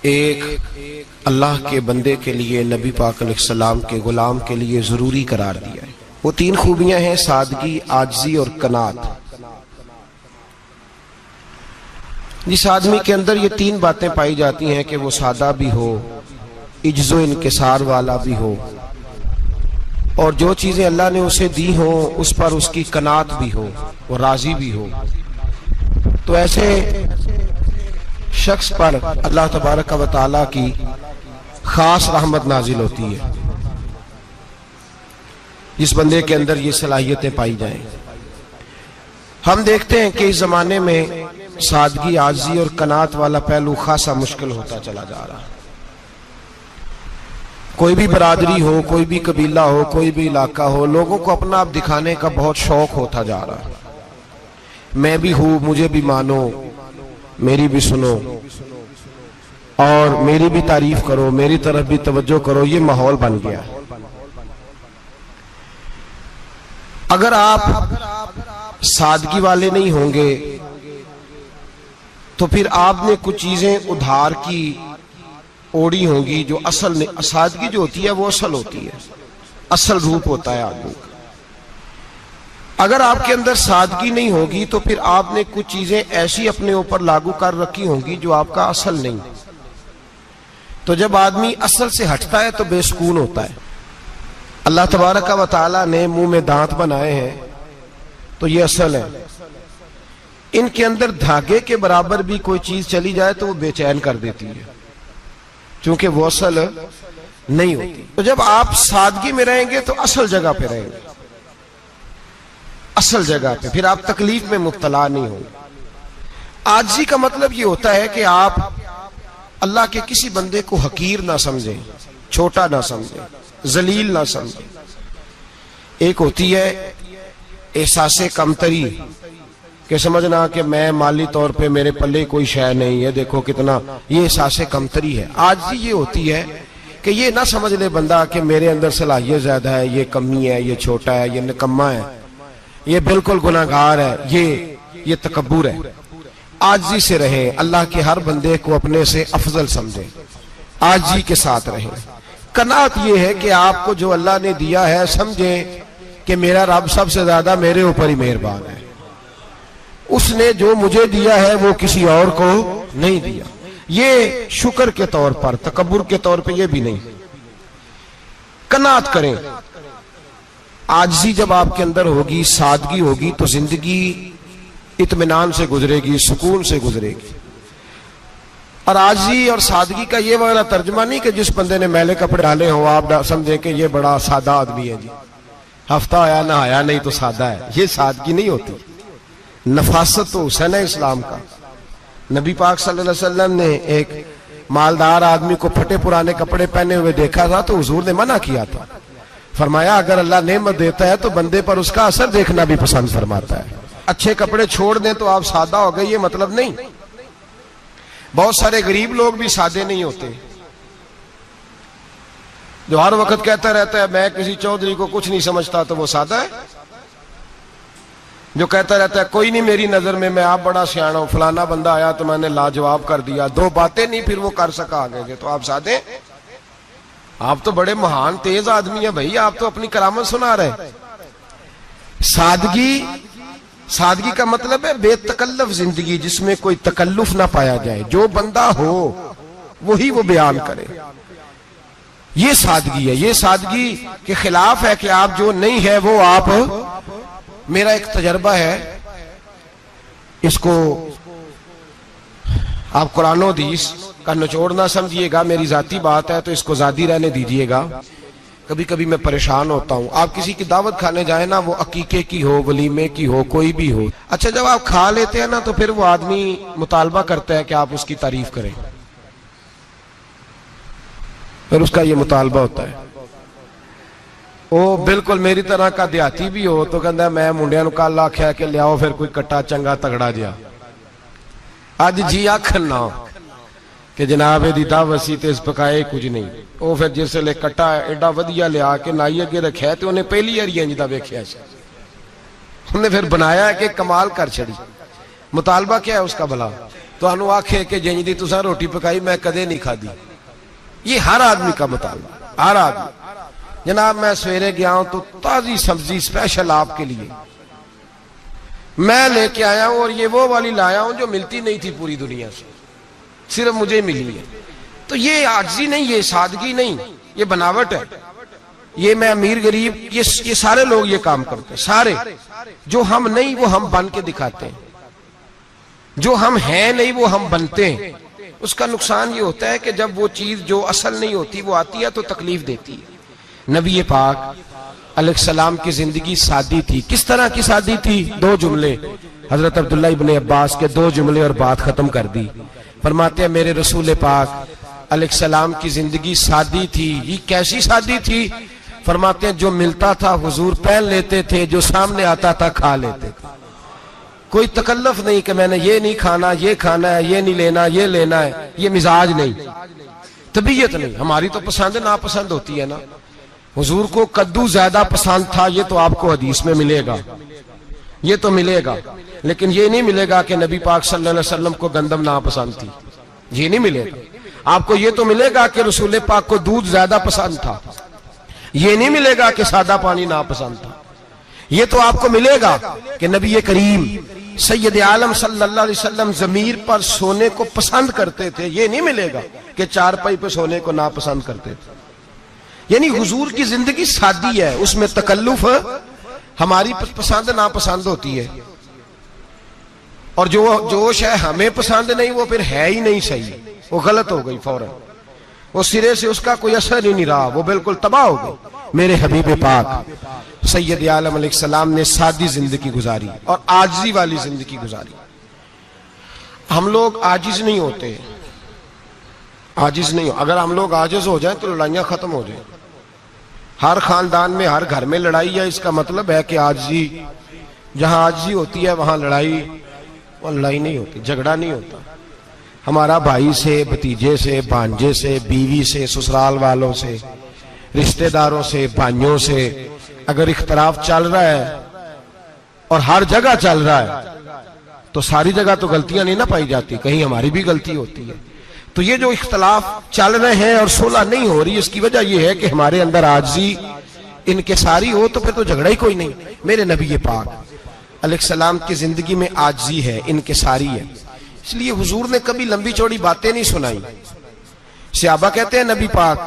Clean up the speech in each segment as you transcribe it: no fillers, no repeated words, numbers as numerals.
ایک اللہ کے بندے کے لیے نبی پاک علیہ السلام کے غلام کے لیے ضروری قرار دیا ہے۔ وہ تین خوبیاں ہیں: سادگی، عاجزی اور قناعت۔ جس آدمی کے اندر یہ تین باتیں پائی جاتی ہیں کہ وہ سادہ بھی ہو، عجز و انکسار والا بھی ہو، اور جو چیزیں اللہ نے اسے دی ہوں اس پر اس کی قناعت بھی ہو، وہ راضی بھی ہو، تو ایسے شخص پر اللہ تبارک و تعالیٰ کی خاص رحمت نازل ہوتی ہے، جس بندے کے اندر یہ صلاحیتیں پائی جائیں۔ ہم دیکھتے ہیں کہ اس زمانے میں سادگی، عاجزی اور قناعت والا پہلو خاصا مشکل ہوتا چلا جا رہا ہے۔ کوئی بھی برادری ہو، کوئی بھی قبیلہ ہو، کوئی بھی علاقہ ہو، لوگوں کو اپنا آپ دکھانے کا بہت شوق ہوتا جا رہا ہے۔ میں بھی ہوں، مجھے بھی مانو، میری بھی سنو، اور میری بھی تعریف کرو، میری طرف بھی توجہ کرو، یہ ماحول بن گیا۔ اگر آپ سادگی والے نہیں ہوں گے تو پھر آپ نے کچھ چیزیں ادھار کی اوڑی ہوں گی جو اصل نہیں۔ سادگی جو ہوتی ہے وہ اصل ہوتی ہے، اصل روپ ہوتا ہے آدمی کا۔ اگر آپ کے اندر سادگی نہیں ہوگی تو پھر آپ نے کچھ چیزیں ایسی اپنے اوپر لاگو کر رکھی ہوں گی جو آپ کا اصل نہیں۔ تو جب آدمی اصل سے ہٹتا ہے تو بے سکون ہوتا ہے۔ اللہ تبارک و تعالیٰ نے منہ میں دانت بنائے ہیں تو یہ اصل ہے۔ ان کے اندر دھاگے کے برابر بھی کوئی چیز چلی جائے تو وہ بے چین کر دیتی ہے، چونکہ وہ اصل نہیں ہوتی۔ تو جب آپ سادگی میں رہیں گے تو اصل جگہ پہ رہیں گے، اصل جگہ پہ، پھر آپ تکلیف میں مبتلا نہیں ہوں گے۔ عاجزی کا مطلب یہ ہوتا ہے کہ آپ اللہ کے کسی بندے کو حقیر نہ سمجھیں، چھوٹا نہ سمجھیں، ذلیل نہ سمجھیں۔ ایک ہوتی ہے احساس کمتری، کہ سمجھنا کہ میں مالی طور پہ میرے پلے کوئی شے نہیں ہے، دیکھو کتنا، یہ احساس کمتری ہے۔ عاجزی یہ ہوتی ہے کہ یہ نہ سمجھ لے بندہ کہ میرے اندر صلاحیت زیادہ ہے، یہ کمی ہے، یہ چھوٹا ہے، یہ نکما ہے، یہ بالکل گناہگار ہے، یہ تکبر ہے۔ عاجزی سے رہیں، اللہ کے ہر بندے کو اپنے سے افضل سمجھیں، عاجزی کے ساتھ رہیں۔ قناعت یہ ہے کہ آپ کو جو اللہ نے دیا ہے سمجھیں کہ میرا رب سب سے زیادہ میرے اوپر ہی مہربان ہے، اس نے جو مجھے دیا ہے وہ کسی اور کو نہیں دیا۔ یہ شکر کے طور پر، تکبر کے طور پہ یہ بھی نہیں۔ قناعت کریں۔ عاجزی جب آپ کے اندر ہوگی، سادگی ہوگی، تو زندگی اطمینان سے گزرے گی، سکون سے گزرے گی۔ اور عاجزی اور سادگی کا یہ والا ترجمہ نہیں کہ جس بندے نے میلے کپڑے ڈالے ہوں آپ سمجھیں کہ یہ بڑا سادہ آدمی ہے، جی ہفتہ آیا نہ آیا نہیں تو سادہ ہے۔ یہ سادگی نہیں ہوتی۔ نفاست تو حسن ہے اسلام کا۔ نبی پاک صلی اللہ علیہ وسلم نے ایک مالدار آدمی کو پھٹے پرانے کپڑے پہنے ہوئے دیکھا تھا تو حضور نے منع کیا تھا، فرمایا اگر اللہ نعمت دیتا ہے تو بندے پر اس کا اثر دیکھنا بھی پسند فرماتا ہے۔ اچھے کپڑے چھوڑ دیں تو آپ سادہ ہو گئے، یہ مطلب نہیں۔ بہت سارے غریب لوگ بھی سادے نہیں ہوتے، جو ہر وقت کہتا رہتا ہے میں کسی چودھری کو کچھ نہیں سمجھتا، تو وہ سادہ ہے۔ جو کہتا رہتا ہے کوئی نہیں میری نظر میں آپ بڑا سیانا ہوں، فلانا بندہ آیا تو میں نے لاجواب کر دیا، دو باتیں نہیں پھر وہ کر سکا آگے سے، تو آپ سادے؟ آپ تو بڑے مہان تیز آدمی ہیں بھائی، آپ تو اپنی کرامت سنا رہے۔ سادگی کا مطلب ہے بے تکلف زندگی، جس میں کوئی تکلف نہ پایا جائے، جو بندہ ہو وہی وہ بیان کرے، یہ سادگی ہے۔ یہ سادگی کے خلاف ہے کہ آپ جو نہیں ہے وہ آپ۔ میرا ایک تجربہ ہے، اس کو آپ قرآن و حدیث کا نچوڑ نہ سمجھیے گا، میری ذاتی بات ہے تو اس کو ذاتی رہنے دیجیے گا۔ کبھی کبھی میں پریشان ہوتا ہوں، آپ کسی کی دعوت کھانے جائیں نا، وہ عقیقے کی ہو، ولیمے کی ہو، کوئی بھی ہو، اچھا جب آپ کھا لیتے ہیں نا تو پھر وہ آدمی مطالبہ کرتا ہے کہ آپ اس کی تعریف کریں، پھر اس کا یہ مطالبہ ہوتا ہے۔ وہ بالکل میری طرح کا دیہاتی بھی ہو تو کہتا ہے میں منڈیاں نو کل آکھیا کہ لیاؤ پھر کوئی کٹا چنگا تگڑا جیا، اج جی آکھن نہ کہ جناب دی دعوت سی تے اس پکائے کچھ نہیں۔ وہ پھر جس لے کٹا ایڈا ودیا لیا کے نائی اگے رکھیا تے انہیں پہلی ہری انج دا ویکھیا سی، انہیں پھر بنایا کہ کمال کر چھڑی۔ مطالبہ کیا ہے اس کا بھلا؟ تو انو آکھے کہ جنج دی تساں روٹی پکائی میں کدے نہیں کھا دی. یہ ہر آدمی کا مطالبہ، ہر آدمی. جناب میں سویرے گیا ہوں تو تازی سبزی اسپیشل آپ کے لیے میں لے کے آیا ہوں، اور یہ وہ والی لایا ہوں جو ملتی نہیں تھی پوری دنیا سے، صرف مجھے ملی ہے. تو یہ عاجزی نہیں، یہ سادگی نہیں، یہ بناوٹ ہے. یہ میں امیر غریب یہ سارے لوگ یہ کام کرتے ہیں، سارے. جو ہم نہیں وہ ہم بن کے دکھاتے ہیں، جو ہم ہیں نہیں وہ ہم بنتے ہیں. اس کا نقصان یہ ہوتا ہے کہ جب وہ چیز جو اصل نہیں ہوتی وہ آتی ہے تو تکلیف دیتی ہے. نبی پاک علیہ السلام کی زندگی سادی تھی. کس طرح کی سادی تھی؟ 2 جملے. حضرت عبداللہ ابن عباس کے 2 جملے اور بات ختم کر دی. فرماتے ہیں میرے رسول پاک علیہ السلام کی زندگی سادی تھی. یہ کیسی سادی تھی؟ فرماتے ہیں جو ملتا تھا حضور پہن لیتے تھے، جو سامنے آتا تھا کھا لیتے تھے. کوئی تکلف نہیں کہ میں نے یہ نہیں کھانا، یہ کھانا ہے، یہ نہیں لینا، یہ لینا ہے. یہ مزاج نہیں، طبیعت نہیں. ہماری تو پسند ناپسند ہوتی ہے نا. حضور کو کدو زیادہ پسند تھا، یہ تو آپ کو حدیث میں ملے گا، یہ تو ملے گا. لیکن یہ نہیں ملے گا کہ نبی پاک صلی اللہ علیہ وسلم کو گندم ناپسند تھی. یہ نہیں ملے گا. آپ کو یہ تو ملے گا کہ رسول پاک کو دودھ زیادہ پسند تھا. یہ نہیں ملے گا کہ سادہ پانی ناپسند تھا. یہ تو آپ کو ملے گا کہ نبی کریم سید عالم صلی اللہ علیہ وسلم ضمیر پر سونے کو پسند کرتے تھے. یہ نہیں ملے گا کہ چارپائی پہ سونے کو ناپسند کرتے تھے. یعنی حضور کی زندگی سادی ہے، اس میں تکلف ہماری پسند ناپسند ہوتی ہے، اور جو شے ہمیں پسند نہیں وہ پھر ہے ہی نہیں صحیح، وہ غلط ہو گئی فوراً، وہ سرے سے اس کا کوئی اثر ہی نہیں رہا، وہ بالکل تباہ ہو گئی. میرے حبیب پاک سید عالم علیہ السلام نے سادی زندگی گزاری اور عاجزی والی زندگی گزاری. ہم لوگ عاجز نہیں ہوتے، عاجز نہیں ہو. اگر ہم لوگ عاجز ہو جائیں تو لڑائیاں ختم ہو جائیں. ہر خاندان میں ہر گھر میں لڑائی ہے، اس کا مطلب ہے کہ عاجزی، جہاں عاجزی ہوتی ہے وہاں لڑائی نہیں ہوتی، جھگڑا نہیں ہوتا. ہمارا بھائی سے، بھتیجے سے، بھانجے سے، بیوی سے، سسرال والوں سے، رشتہ داروں سے، بھائیوں سے اگر اختلاف چل رہا ہے اور ہر جگہ چل رہا ہے تو ساری جگہ تو غلطیاں نہیں نہ پائی جاتی، کہیں ہماری بھی غلطی ہوتی ہے. تو یہ جو اختلاف چل رہے ہیں اور صلح نہیں ہو رہی، اس کی وجہ یہ ہے کہ ہمارے اندر عاجزی انکساری ہو، تو پھر تو جھگڑا ہی کوئی نہیں. میرے نبی پاک علیہ السلام کی زندگی میں عاجزی ہے، انکساری ہے. اس لیے حضور نے کبھی لمبی چوڑی باتیں نہیں سنائی. صحابہ کہتے ہیں نبی پاک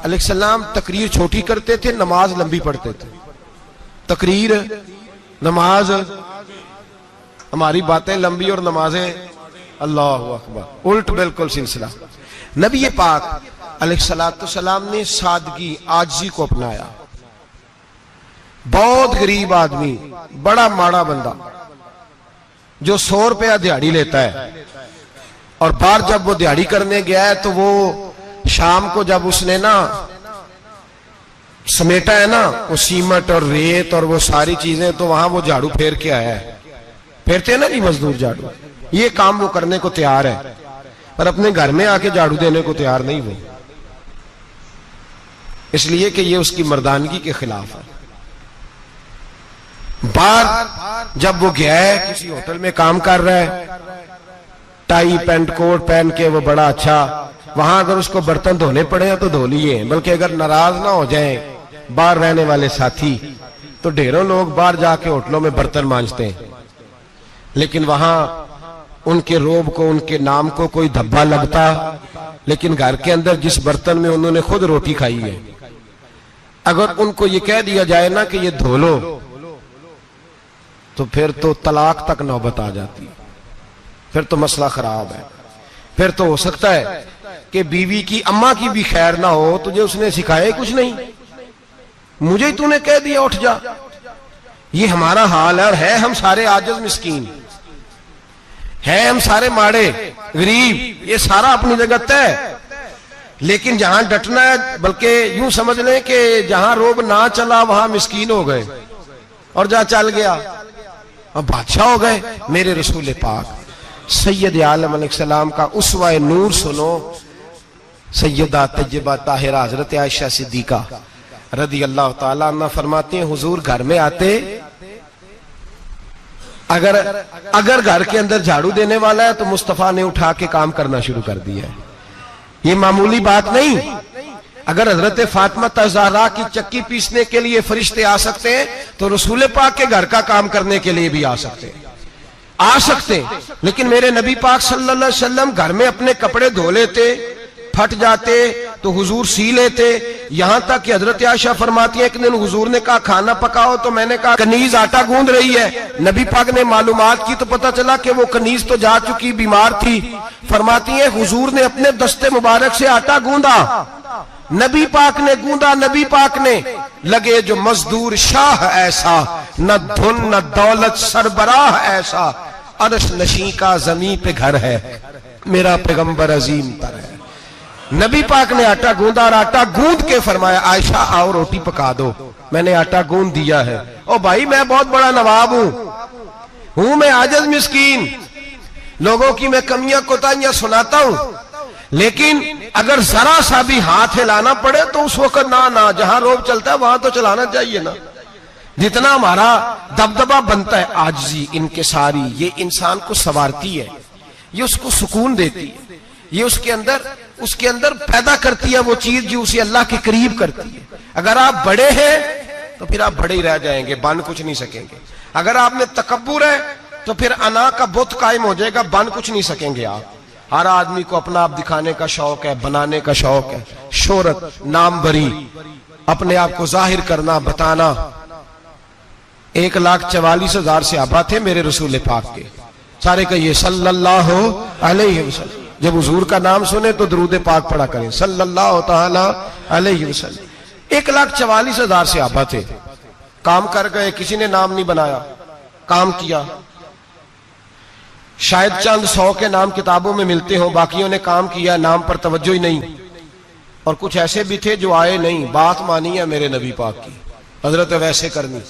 علیہ السلام تقریر چھوٹی کرتے تھے، نماز لمبی پڑھتے تھے. تقریر، نماز، ہماری باتیں لمبی اور نمازیں اللہ اکبر الٹ بالکل سلسلہ. نبی پاک علیہ السلام نے سادگی، عاجزی کو اپنایا. بہت غریب آدمی، بڑا ماڑا بندہ جو 100 روپیہ دیہاڑی لیتا ہے، اور بار جب وہ دیہاڑی کرنے گیا ہے تو وہ شام کو جب اس نے نا سمیٹا ہے نا وہ سیمٹ اور ریت اور وہ ساری چیزیں، تو وہاں وہ جھاڑو پھیر کے آیا ہے. پھیرتے ہیں نا جی مزدور جھاڑو، یہ کام وہ کرنے کو تیار ہے، پر اپنے گھر میں آ کے جھاڑو دینے کو تیار نہیں وہ، اس لیے کہ یہ اس کی مردانگی کے خلاف ہے. بار جب وہ گیا ہے کسی ہوٹل میں کام کر رہا ہے، ٹائی پینٹ کوٹ پہن کے وہ بڑا اچھا، وہاں اگر اس کو برتن دھونے پڑے تو دھو لیے، بلکہ اگر ناراض نہ ہو جائیں باہر رہنے والے ساتھی تو ڈھیروں لوگ باہر جا کے ہوٹلوں میں برتن مانجتے ہیں، لیکن وہاں ان کے روب کو، ان کے نام کو کوئی دھبا لگتا، لیکن گھر کے اندر جس برتن میں انہوں نے خود روٹی کھائی ہے، اگر ان کو یہ کہہ دیا جائے نا کہ یہ دھو لو، تو پھر تو طلاق تک نوبت آ جاتی، پھر تو مسئلہ خراب ہے. پھر تو ہو سکتا ہے کہ بیوی کی اماں کی بھی خیر نہ ہو، تجھے اس نے سکھایا ہی کچھ نہیں، مجھے ہی تو نے کہہ دیا اٹھ جا. یہ ہمارا حال ہے، اور ہے ہم سارے عاجز مسکین، ہے ہم سارے ماڑے غریب، یہ سارا اپنی جگہ طے. لیکن جہاں ڈٹنا ہے، بلکہ یوں سمجھ لیں کہ جہاں روب نہ چلا وہاں مسکین ہو گئے، اور جہاں چل گیا اب بادشاہ ہو گئے. میرے رسول پاک سید عالم علیہ السلام کا اسوہ نور سنو. سیدہ طیبہ طاہرہ حضرت عائشہ صدیقہ رضی اللہ تعالیٰ عنہ فرماتے ہیں حضور گھر میں آتے، اگر گھر کے اندر جھاڑو دینے والا ہے تو مصطفیٰ نے اٹھا کے کام کرنا شروع کر دیا ہے. یہ معمولی بات نہیں. اگر حضرت فاطمہ زہرا کی چکی پیسنے کے لیے فرشتے آ سکتے ہیں تو رسول پاک کے گھر کا کام کرنے کے لیے بھی آ سکتے ہیں. لیکن میرے نبی پاک صلی اللہ علیہ وسلم گھر میں اپنے کپڑے دھو لیتے, پھٹ جاتے تو حضور سی لیتے. یہاں تک کہ حضرت عائشہ فرماتی ہے ایک دن حضور نے کہا کھانا پکاؤ تو میں نے کہا کنیز آٹا گوندھ رہی ہے. نبی پاک نے معلومات کی تو پتا چلا کہ وہ کنیز تو جا چکی, بیمار تھی. فرماتی ہے حضور نے اپنے دستے مبارک سے آٹا گوندھا, نبی پاک نے گوندھا, نبی پاک نے. لگے جو مزدور شاہ ایسا, نہ دھن نہ دولت سربراہ ایسا, عرش نشیں کا زمین پہ گھر ہے, میرا پیغمبر عظیم تر ہے. نبی پاک نے آٹا گوندھا اور آٹا گوندھ کے فرمایا عائشہ آؤ روٹی پکا دو. میں نے آٹا گوندھ دیا ہے. او بھائی میں بہت بڑا نواب ہوں میں عاجز مسکین, لوگوں کی میں کمیاں کوتاہیاں سناتا ہوں, لیکن اگر ذرا سا بھی ہاتھ ہلانا پڑے تو اس وقت نہ جہاں روب چلتا ہے وہاں تو چلانا چاہیے نا. جتنا ہمارا دبدبہ بنتا ہے عاجزی, انکساری, یہ انسان کو سنوارتی ہے, یہ اس کو سکون دیتی ہے, یہ اس کے اندر پیدا کرتی ہے وہ چیز جو اسے اللہ کے قریب کرتی ہے. اگر آپ بڑے ہیں تو پھر آپ بڑے ہی رہ جائیں گے, بن کچھ نہیں سکیں گے. اگر آپ میں تکبر ہے تو پھر انا کا بت قائم ہو جائے گا, بن کچھ نہیں سکیں گے آپ. ہر آدمی کو اپنا آپ دکھانے کا شوق ہے, بنانے کا شوق ہے, شہرت, نام بری, اپنے آپ کو ظاہر کرنا, بتانا. 1,44,000 صحابہ تھے میرے رسول پاک کے, سارے کہیے صلی اللہ علیہ وسلم. جب حضور کا نام سنے تو درود پاک پڑھا کریں صلی اللہ تعالی علیہ وسلم. 1,44,000 صحابہ تھے. کام کر گئے, کسی نے نام نہیں بنایا, کام کیا. شاید چند 100 کے نام کتابوں میں ملتے ہوں, باقیوں نے کام کیا, نام پر توجہ ہی نہیں. اور کچھ ایسے بھی تھے جو آئے نہیں, بات مانی ہے میرے نبی پاک کی, حضرت ویسے کرنی.